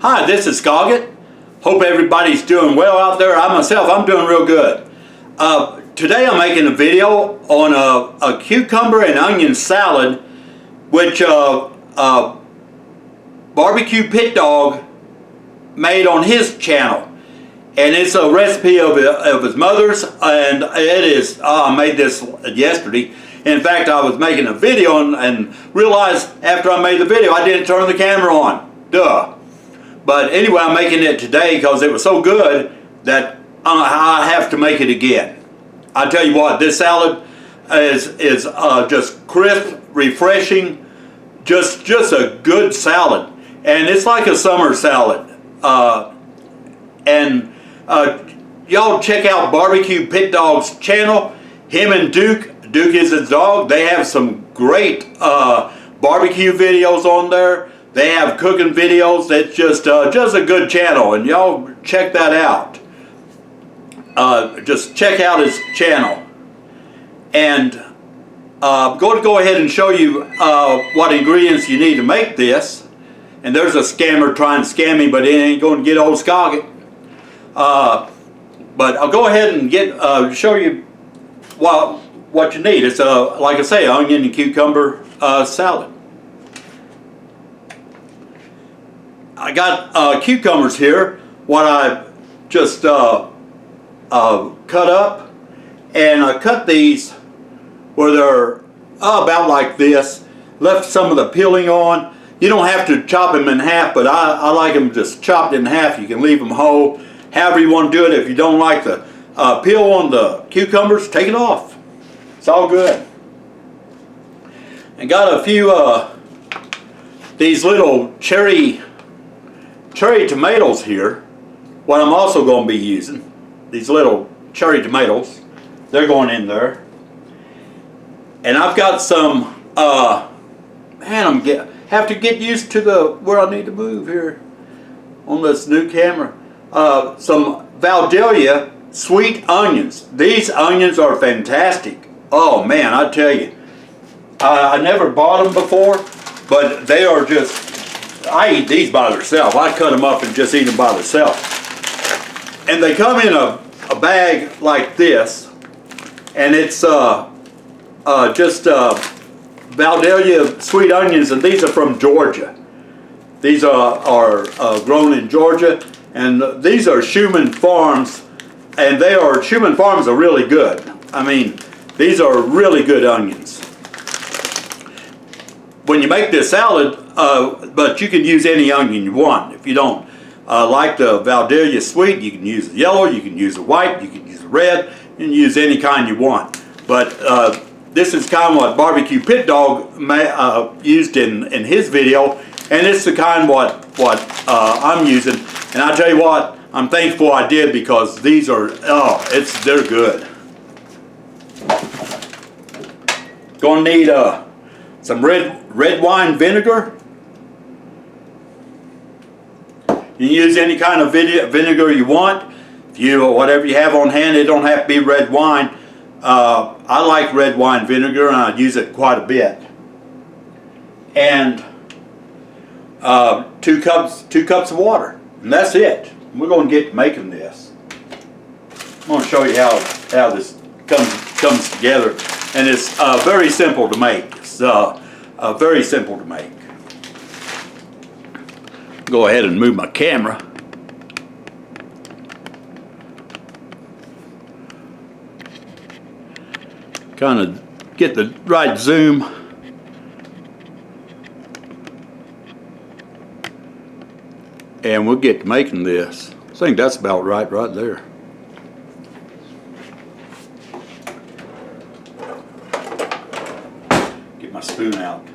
Hi, this is Scoggett. Hope everybody's doing well out there. I'm doing real good. Today I'm making a video on a cucumber and onion salad, which Barbecue Pit Dog made on his channel. And it's a recipe of his mother's, and it is, I made this yesterday. In fact, I was making a video and realized after I made the video I didn't turn the camera on. Duh. But anyway, I'm making it today because it was so good that I have to make it again. I tell you what, this salad is just crisp, refreshing, just a good salad. And it's like a summer salad. Y'all check out Barbecue Pit Dog's channel. Him and Duke is his dog. They have some great barbecue videos on there. They have cooking videos. It's just a good channel, and y'all check that out. Just check out his channel. And I'm going to go ahead and show you what ingredients you need to make this. And there's a scammer trying to scam me, but it ain't going to get old Scoggett. But I'll go ahead and show you what you need. It's like I say, onion and cucumber salad. I got cucumbers here, what I just cut up, and I cut these where they're about like this. Left some of the peeling on. You don't have to chop them in half, but I like them just chopped in half. You can leave them whole, however you want to do it. If you don't like the peel on the cucumbers, take it off. It's all good. And got a few these little cherry tomatoes here. What I'm also going to be using, these little cherry tomatoes, they're going in there. And I've got some man, have to get used to where I need to move here on this new camera. Some Vidalia sweet onions. These onions are fantastic. Oh man, I tell you, I never bought them before, but they are just, I eat these by themselves. I cut them up and just eat them by themselves. And they come in a bag like this, and it's just Vidalia sweet onions, and these are from Georgia. These are grown in Georgia, and these are Schumann Farms, and Schumann Farms are really good. I mean, these are really good onions. When you make this salad, but you can use any onion you want. If you don't like the Vidalia sweet, you can use the yellow, you can use the white, you can use the red, you can use any kind you want. But this is kind of what Barbecue Pit Dog used in his video, and it's the kind what I'm using. And I tell you what, I'm thankful I did, because these are, they're good. Gonna need some red wine vinegar. You can use any kind of vinegar you want. Whatever you have on hand, it don't have to be red wine. I like red wine vinegar, and I use it quite a bit. And 2 cups of water, and that's it. We're going to get making this. I'm going to show you how this comes together, and it's very simple to make. It's very simple to make. Go ahead and move my camera. Kind of get the right zoom. And we'll get to making this. I think that's about right there. Get my spoon out.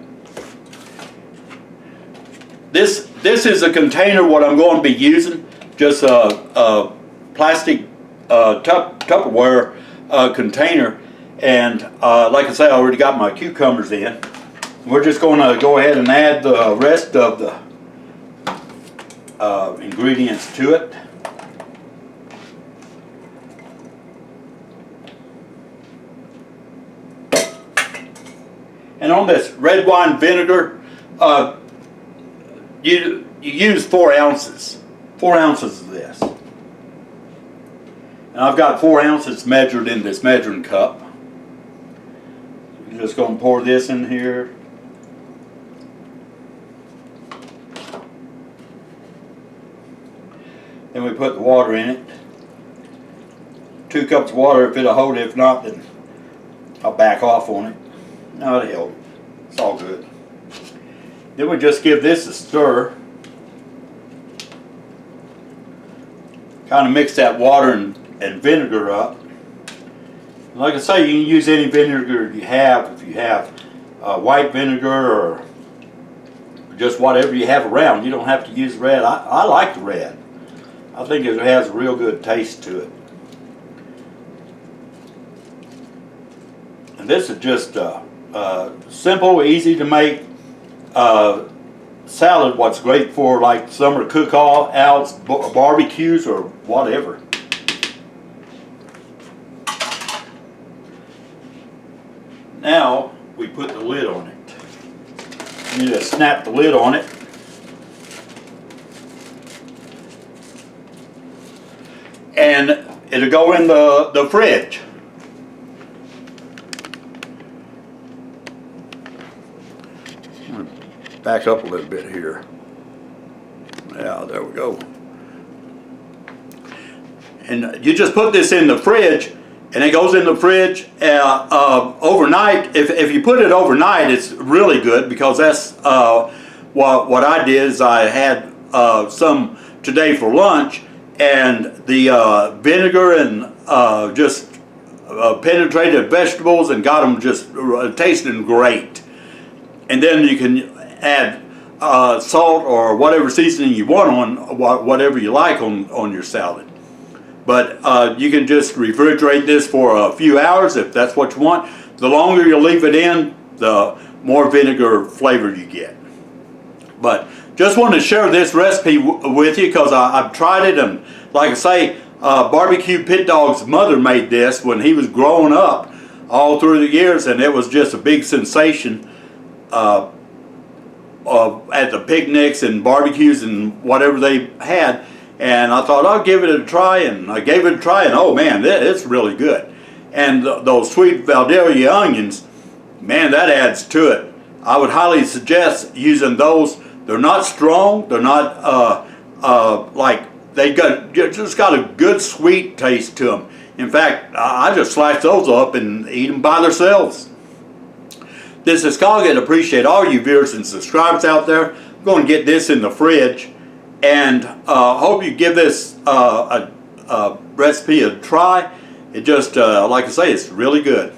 This is a container what I'm going to be using. Just a plastic Tupperware container. And like I say, I already got my cucumbers in. We're just going to go ahead and add the rest of the ingredients to it. And on this red wine vinegar, you you use 4 ounces. 4 ounces of this. And I've got 4 ounces measured in this measuring cup. You're just going to pour this in here. Then we put the water in it. 2 cups of water if it'll hold it. If not, then I'll back off on it. No, it'll hold. It's all good. Then we just give this a stir. Kind of mix that water and vinegar up. Like I say, you can use any vinegar you have. If you have white vinegar or just whatever you have around. You don't have to use red. I like the red. I think it has a real good taste to it. And this is just simple, easy to make salad. What's great for like summer cook-outs, barbecues, or whatever. Now we put the lid on it. You just snap the lid on it. And it'll go in the fridge. Back up a little bit here. Yeah, there we go. And you just put this in the fridge, and it goes in the fridge overnight. If you put it overnight, it's really good, because that's what I did. Is I had some today for lunch, and the vinegar and just penetrated vegetables and got them just tasting great. And then you can add salt or whatever seasoning you want on whatever you like on your salad. But you can just refrigerate this for a few hours if that's what you want. The longer you leave it in, the more vinegar flavor you get. But just wanted to share this recipe with you, because I've tried it, and like I say, Barbecue Pit Dog's mother made this when he was growing up all through the years, and it was just a big sensation at the picnics and barbecues and whatever they had. And I thought I'll give it a try, and I gave it a try, and oh man, it's really good. And those sweet Vidalia onions, man, that adds to it. I would highly suggest using those. They're not strong. They're not like they just got a good sweet taste to them. In fact, I just slice those up and eat them by themselves. This is Scott. I appreciate all you viewers and subscribers out there. I'm going to get this in the fridge, and hope you give this recipe a try. It just, like I say, it's really good.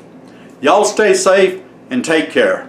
Y'all stay safe and take care.